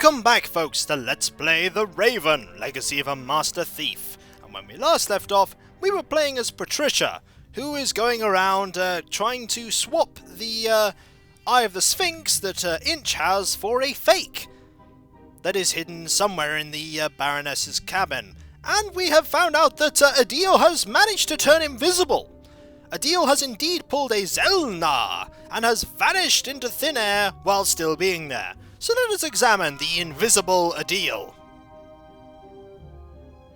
Welcome back, folks, to Let's Play The Raven, Legacy of a Master Thief. And when we last left off, we were playing as Patricia, who is going around trying to swap the Eye of the Sphinx that Inch has for a fake that is hidden somewhere in the baroness's cabin. And we have found out that Adal has managed to turn invisible. Adal has indeed pulled a Zelna and has vanished into thin air while still being there. So let us examine the invisible Adal.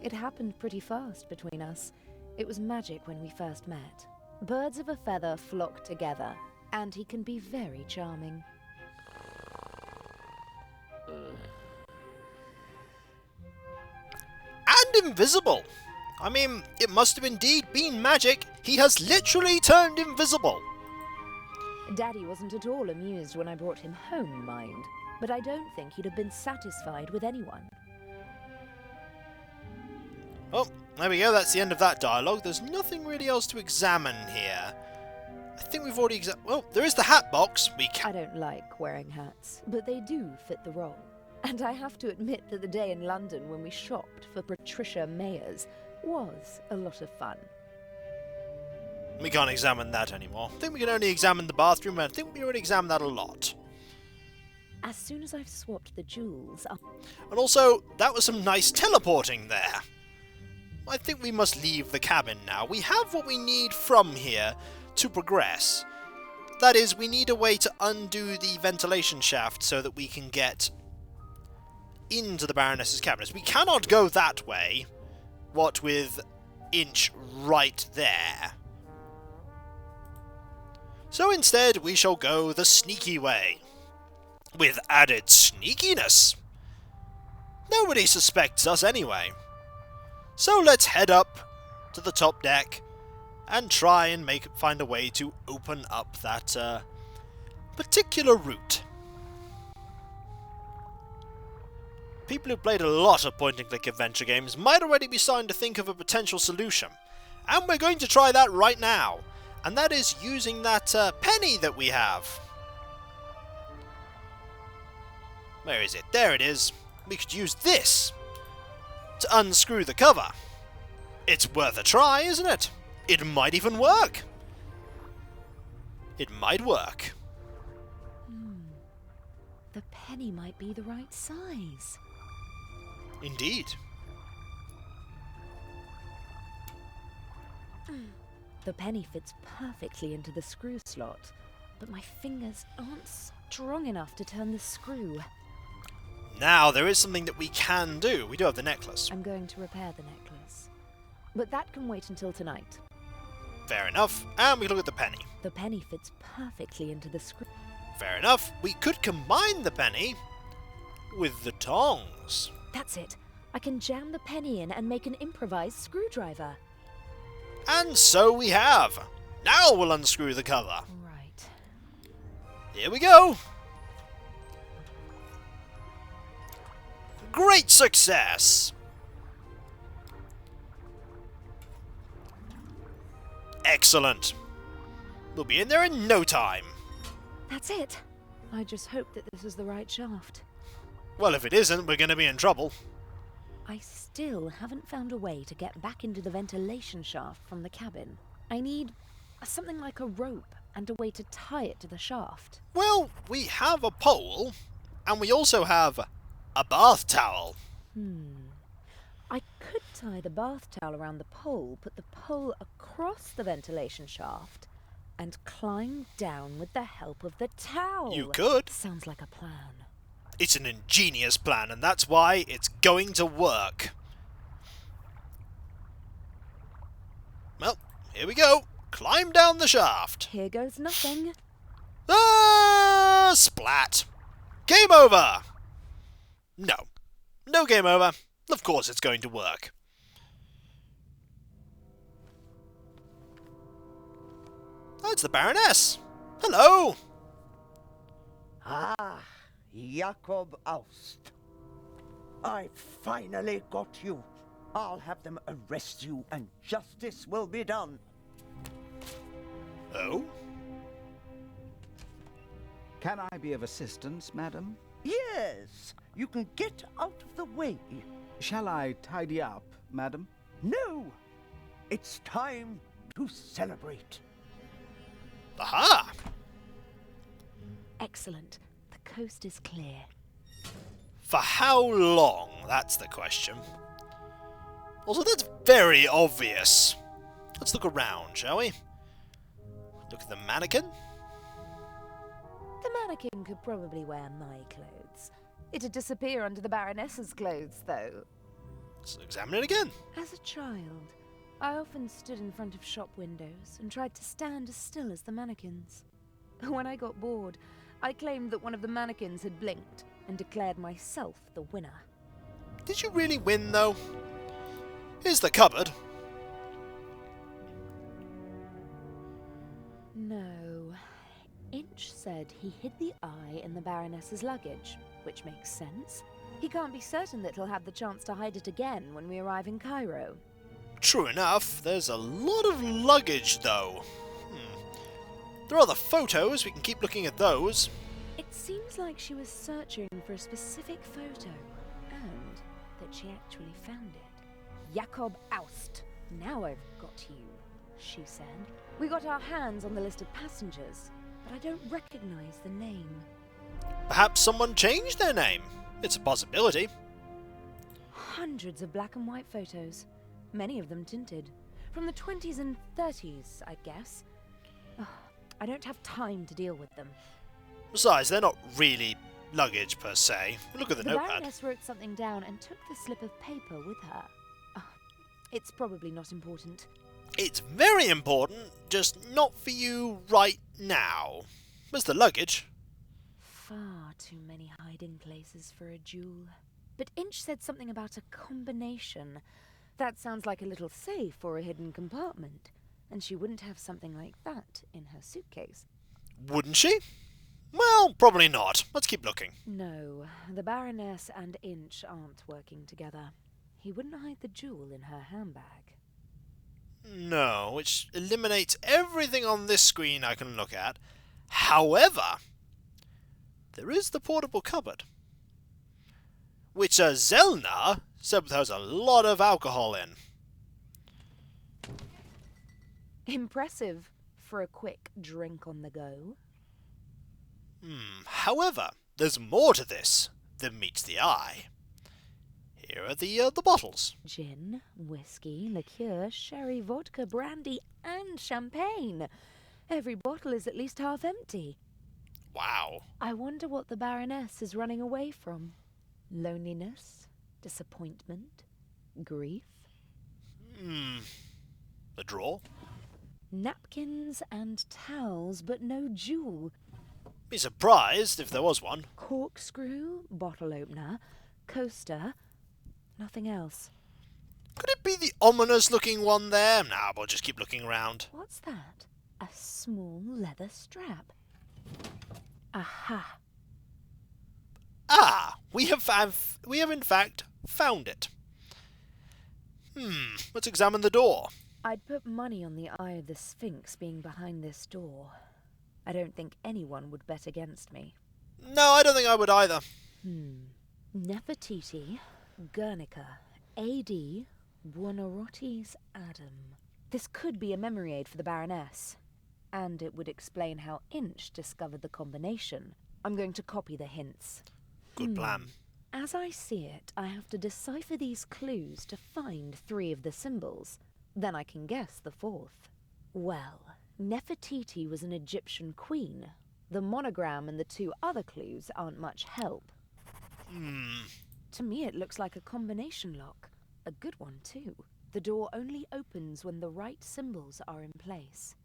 It happened pretty fast between us. It was magic when we first met. Birds of a feather flock together, and he can be very charming. And invisible! I mean, it must have indeed been magic. He has literally turned invisible. Daddy wasn't at all amused when I brought him home, mind. But I don't think he'd have been satisfied with anyone. Oh, there we go, that's the end of that dialogue. There's nothing really else to examine here. I think we've already well, there is the hat box. I don't like wearing hats, but they do fit the role. And I have to admit that the day in London when we shopped for Patricia Mayers was a lot of fun. We can't examine that anymore. I think we can only examine the bathroom, and I think we already examined that a lot. As soon as I've swapped the jewels up... And also, that was some nice teleporting there. I think we must leave the cabin now. We have what we need from here to progress. That is, we need a way to undo the ventilation shaft so that we can get into the Baroness's cabin. We cannot go that way, what with Inch right there. So instead, we shall go the sneaky way. With added sneakiness. Nobody suspects us anyway. So let's head up to the top deck and try and find a way to open up that particular route. People who played a lot of point-and-click adventure games might already be starting to think of a potential solution. And we're going to try that right now. And that is using that penny that we have. Where is it? There it is. We could use this to unscrew the cover. It's worth a try, isn't it? It might even work. It might work. The penny might be the right size. Indeed. The penny fits perfectly into the screw slot, but my fingers aren't strong enough to turn the screw. Now, there is something that we can do. We do have the necklace. I'm going to repair the necklace. But that can wait until tonight. Fair enough. And we look at the penny. The penny fits perfectly into the screw. Fair enough. We could combine the penny with the tongs. That's it. I can jam the penny in and make an improvised screwdriver. And so we have. Now we'll unscrew the cover. Right. Here we go. Great success! Excellent. We'll be in there in no time. That's it. I just hope that this is the right shaft. Well, if it isn't, we're going to be in trouble. I still haven't found a way to get back into the ventilation shaft from the cabin. I need something like a rope and a way to tie it to the shaft. Well, we have a pole, and we also have a bath towel. I could tie the bath towel around the pole, put the pole across the ventilation shaft, and climb down with the help of the towel. You could. Sounds like a plan. It's an ingenious plan, and that's why it's going to work. Well, here we go. Climb down the shaft. Here goes nothing. Ah! Splat. Game over. No. No game over. Of course it's going to work. Oh, it's the Baroness. Hello. Ah, Jakob Aust. I finally got you. I'll have them arrest you and justice will be done. Oh? Can I be of assistance, madam? Yes, You can get out of the way. Shall I tidy up, madam? No! It's time to celebrate. Aha! Excellent. The coast is clear. For how long? That's the question. Also, that's very obvious. Let's look around, shall we? Look at the mannequin. The mannequin could probably wear my clothes. It'd disappear under the baroness's clothes, though. Let's examine it again. As a child, I often stood in front of shop windows and tried to stand as still as the mannequins. When I got bored, I claimed that one of the mannequins had blinked and declared myself the winner. Did you really win, though? Here's the cupboard. No. Inch said he hid the eye in the baroness's luggage, which makes sense. He can't be certain that he'll have the chance to hide it again when we arrive in Cairo. True enough, there's a lot of luggage, though. There are the photos, we can keep looking at those. It seems like she was searching for a specific photo, and that she actually found it. Jakob Aust. Now I've got you, she said. We got our hands on the list of passengers, but I don't recognize the name. Perhaps someone changed their name. It's a possibility. Hundreds of black and white photos, many of them tinted. From the 20s and 30s, I guess. Ugh, I don't have time to deal with them. Besides, they're not really luggage per se. Look at the notepad. Baroness wrote something down and took the slip of paper with her. It's probably not important. It's very important, just not for you right now. Where's the luggage? Far too many hiding places for a jewel. But Inch said something about a combination. That sounds like a little safe or a hidden compartment. And she wouldn't have something like that in her suitcase. Wouldn't she? Well, probably not. Let's keep looking. No, the Baroness and Inch aren't working together. He wouldn't hide the jewel in her handbag. No, which eliminates everything on this screen I can look at. However, there is the portable cupboard, which Zelna said has a lot of alcohol in. Impressive for a quick drink on the go. However, there's more to this than meets the eye. Here are the bottles. Gin, whiskey, liqueur, sherry, vodka, brandy, and champagne. Every bottle is at least half empty. Wow. I wonder what the Baroness is running away from. Loneliness? Disappointment? Grief? The drawer? Napkins and towels, but no jewel. Be surprised if there was one. Corkscrew, bottle opener, coaster, nothing else. Could it be the ominous-looking one there? Nah, we'll just keep looking around. What's that? A small leather strap. Aha. Ah, we have in fact found it. Let's examine the door. I'd put money on the eye of the Sphinx being behind this door. I don't think anyone would bet against me. No, I don't think I would either. Nefertiti, Guernica, A.D., Buonarroti's Adam. This could be a memory aid for the Baroness. And it would explain how Inch discovered the combination. I'm going to copy the hints. Good plan. As I see it, I have to decipher these clues to find 3 of the symbols. Then I can guess the 4th. Well, Nefertiti was an Egyptian queen. The monogram and the 2 other clues aren't much help. To me it looks like a combination lock. A good one too. The door only opens when the right symbols are in place.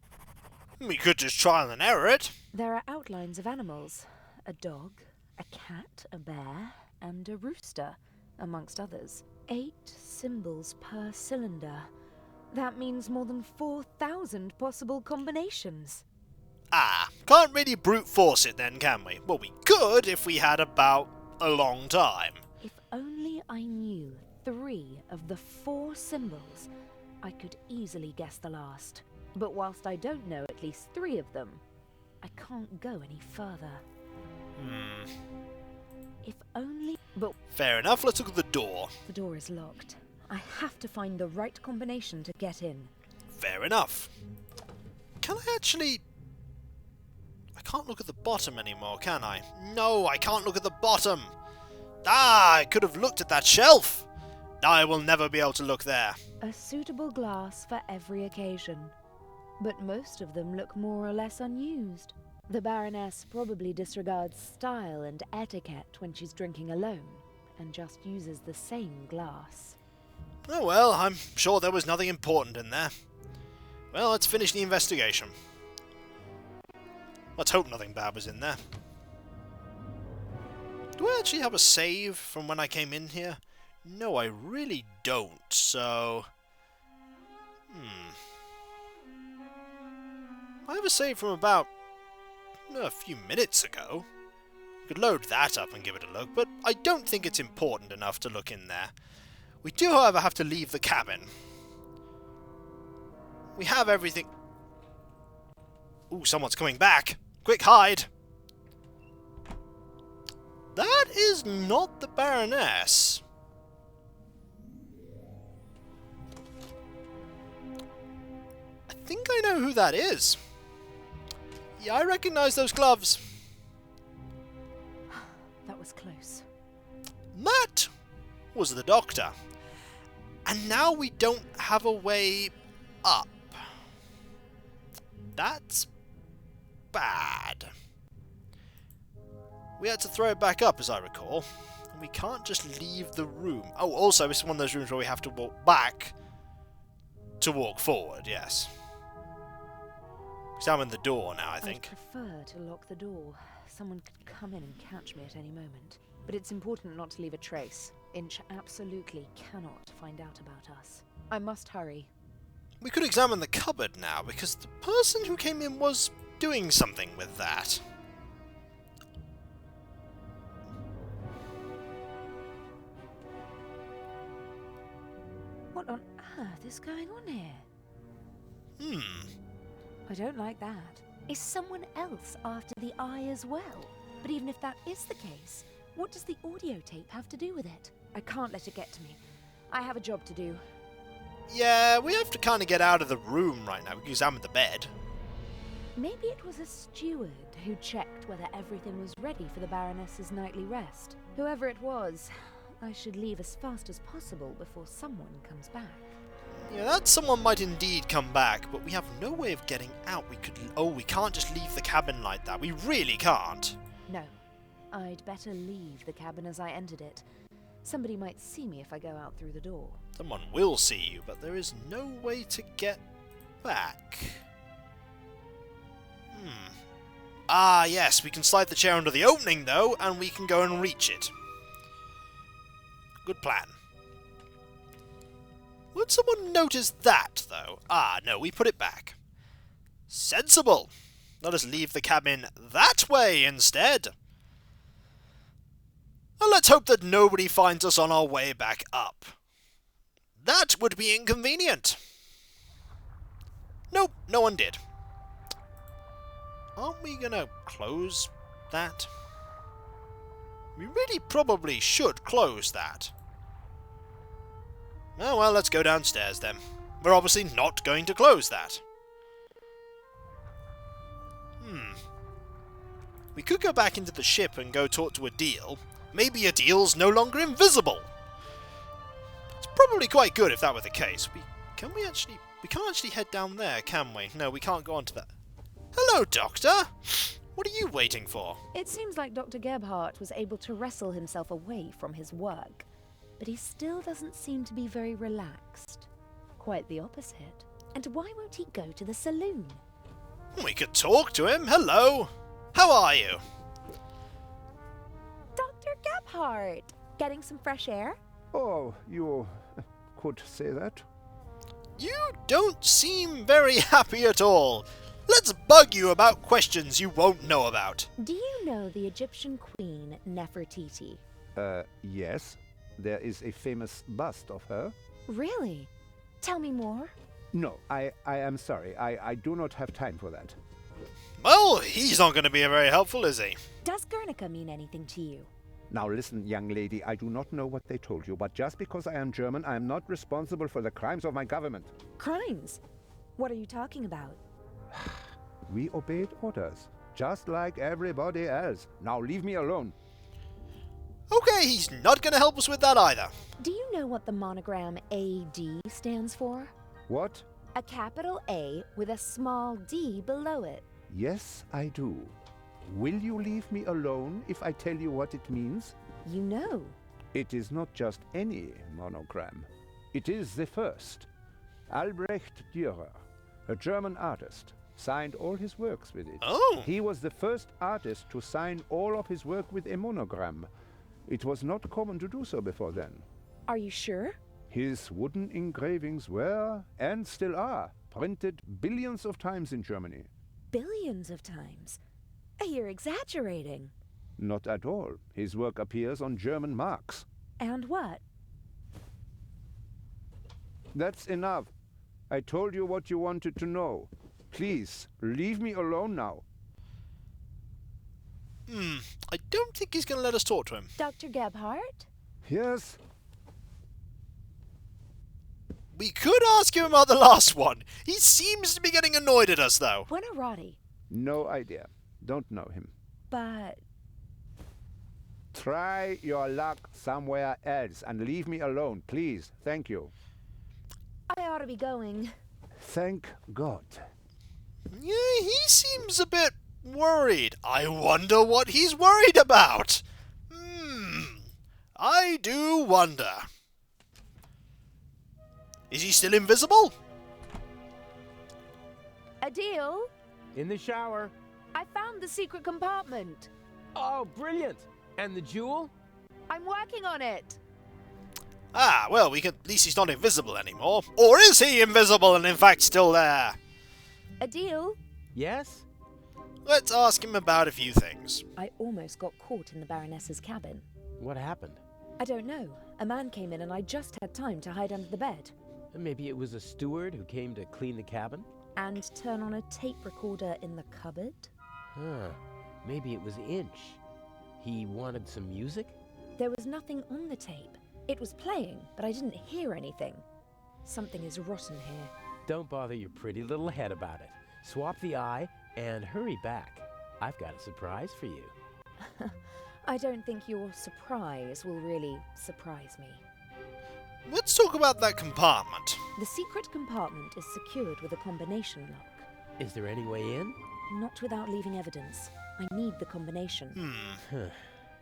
We could just trial and error it. There are outlines of animals. A dog, a cat, a bear, and a rooster, amongst others. 8 symbols per cylinder. That means more than 4,000 possible combinations. Can't really brute force it then, can we? Well, we could if we had about a long time. If only I knew 3 of the 4 symbols, I could easily guess the last. But whilst I don't know at least 3 of them, I can't go any further. If only... But Fair enough, let's look at the door. the door is locked. I have to find the right combination to get in. Fair enough. Can I actually... I can't look at the bottom anymore, can I? No, I can't look at the bottom! Ah, I could have looked at that shelf! I will never be able to look there. A suitable glass for every occasion. But most of them look more or less unused. The baroness probably disregards style and etiquette when she's drinking alone, and just uses the same glass. Oh well, I'm sure there was nothing important in there. Well, let's finish the investigation. Let's hope nothing bad was in there. Do I actually have a save from when I came in here? No, I really don't, so... I have a save from about a few minutes ago. Could load that up and give it a look, but I don't think it's important enough to look in there. We do, however, have to leave the cabin. We have everything... Ooh, someone's coming back! Quick, hide! That is not the baroness. I think I know who that is. Yeah, I recognize those gloves. That was close. That was the doctor. And now we don't have a way up. That's bad. We had to throw it back up, as I recall. And we can't just leave the room. Oh, also, this is one of those rooms where we have to walk back to walk forward, yes. Examine the door now, I think. I'd prefer to lock the door. Someone could come in and catch me at any moment. But it's important not to leave a trace. Inch absolutely cannot find out about us. I must hurry. We could examine the cupboard now, because the person who came in was doing something with that. What on earth is going on here? I don't like that. Is someone else after the eye as well? But even if that is the case, what does the audio tape have to do with it? I can't let it get to me. I have a job to do. Yeah, we have to kind of get out of the room right now. We can examine the bed. Maybe it was a steward who checked whether everything was ready for the Baroness's nightly rest. Whoever it was, I should leave as fast as possible before someone comes back. Yeah, that someone might indeed come back, but we have no way of getting out. We can't just leave the cabin like that. We really can't. No, I'd better leave the cabin as I entered it. Somebody might see me if I go out through the door. Someone will see you, but there is no way to get back. Ah, yes, we can slide the chair under the opening, though, and we can go and reach it. Good plan. Would someone notice that, though? Ah, no, we put it back. Sensible. Let us leave the cabin that way instead. And let's hope that nobody finds us on our way back up. That would be inconvenient. Nope, no one did. Aren't we gonna close that? We really probably should close that. Oh well, let's go downstairs then. We're obviously not going to close that. We could go back into the ship and go talk to Adal. Maybe Adal's no longer invisible. It's probably quite good if that were the case. We can't actually head down there, can we? No, we can't go onto that. Hello, Doctor! What are you waiting for? It seems like Dr. Gebhardt was able to wrestle himself away from his work, but he still doesn't seem to be very relaxed. Quite the opposite. And why won't he go to the saloon? We could talk to him. Hello! How are you? Dr. Gebhardt! Getting some fresh air? Oh, you could say that. You don't seem very happy at all. Let's bug you about questions you won't know about. Do you know the Egyptian queen Nefertiti? Yes. There is a famous bust of her. Really? Tell me more. No, I am sorry. I do not have time for that. Well, he's not going to be very helpful, is he? Does Guernica mean anything to you? Now listen, young lady, I do not know what they told you, but just because I am German, I am not responsible for the crimes of my government. Crimes? What are you talking about? We obeyed orders, just like everybody else. Now leave me alone. Okay, he's not going to help us with that either. Do you know what the monogram AD stands for? What? A capital A with a small d below it. Yes, I do. Will you leave me alone if I tell you what it means? You know. It is not just any monogram. It is the first. Albrecht Dürer, a German artist, signed all his works with it. Oh! He was the first artist to sign all of his work with a monogram. It was not common to do so before then. Are you sure? His wooden engravings were, and still are, printed billions of times in Germany. Billions of times. You're exaggerating. Not at all. His work appears on German marks. And what? That's enough. I told you what you wanted to know. Please, leave me alone now. I don't think he's going to let us talk to him. Dr. Gebhardt? Yes? We could ask him about the last one. He seems to be getting annoyed at us, though. Buonarroti. No idea. Don't know him. But... Try your luck somewhere else and leave me alone, please. Thank you. I ought to be going. Thank God. Yeah, he seems a bit worried. I wonder what he's worried about. I do wonder. Is he still invisible? Adal? In the shower. I found the secret compartment. Oh, brilliant. And the jewel? I'm working on it. Ah, well, at least he's not invisible anymore. Or is he invisible and in fact still there? Adal? Yes? Let's ask him about a few things. I almost got caught in the baroness's cabin. What happened? I don't know. A man came in and I just had time to hide under the bed. Maybe it was a steward who came to clean the cabin? And turn on a tape recorder in the cupboard? Huh. Maybe it was Inch. He wanted some music? There was nothing on the tape. It was playing, but I didn't hear anything. Something is rotten here. Don't bother your pretty little head about it. Swap the eye and hurry back. I've got a surprise for you. I don't think your surprise will really surprise me. Let's talk about that compartment. The secret compartment is secured with a combination lock. Is there any way in? Not without leaving evidence. I need the combination.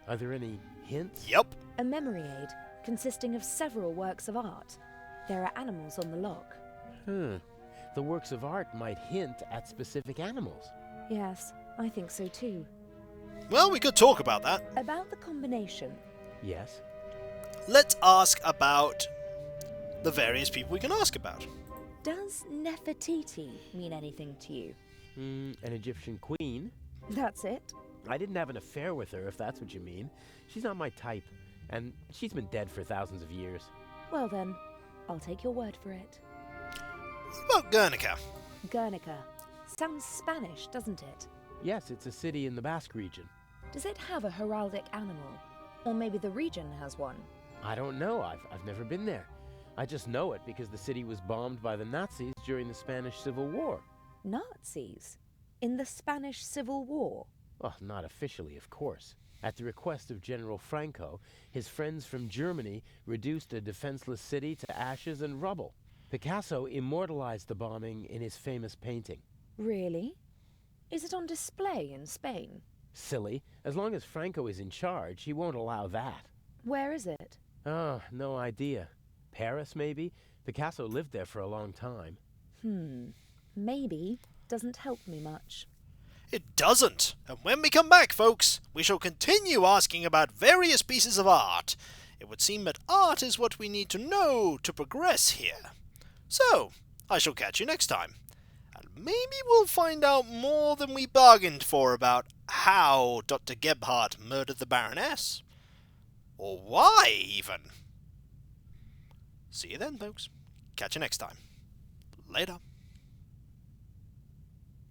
Are there any hints? Yep. A memory aid consisting of several works of art. There are animals on the lock. The works of art might hint at specific animals. Yes, I think so too. Well, we could talk about that. About the combination. Yes? Let's ask about the various people we can ask about. Does Nefertiti mean anything to you? An Egyptian queen? That's it? I didn't have an affair with her, if that's what you mean. She's not my type, and she's been dead for thousands of years. Well then, I'll take your word for it. What about Guernica? Guernica. Sounds Spanish, doesn't it? Yes, it's a city in the Basque region. Does it have a heraldic animal? Or maybe the region has one? I don't know. I've never been there. I just know it because the city was bombed by the Nazis during the Spanish Civil War. Nazis? In the Spanish Civil War? Well, not officially, of course. At the request of General Franco, his friends from Germany reduced a defenseless city to ashes and rubble. Picasso immortalized the bombing in his famous painting. Really? Is it on display in Spain? Silly. As long as Franco is in charge, he won't allow that. Where is it? Oh, no idea. Paris, maybe? Picasso lived there for a long time. Maybe doesn't help me much. It doesn't. And when we come back, folks, we shall continue asking about various pieces of art. It would seem that art is what we need to know to progress here. So, I shall catch you next time. And maybe we'll find out more than we bargained for about how Dr. Gebhardt murdered the baroness. Or why, even. See you then, folks. Catch you next time. Later.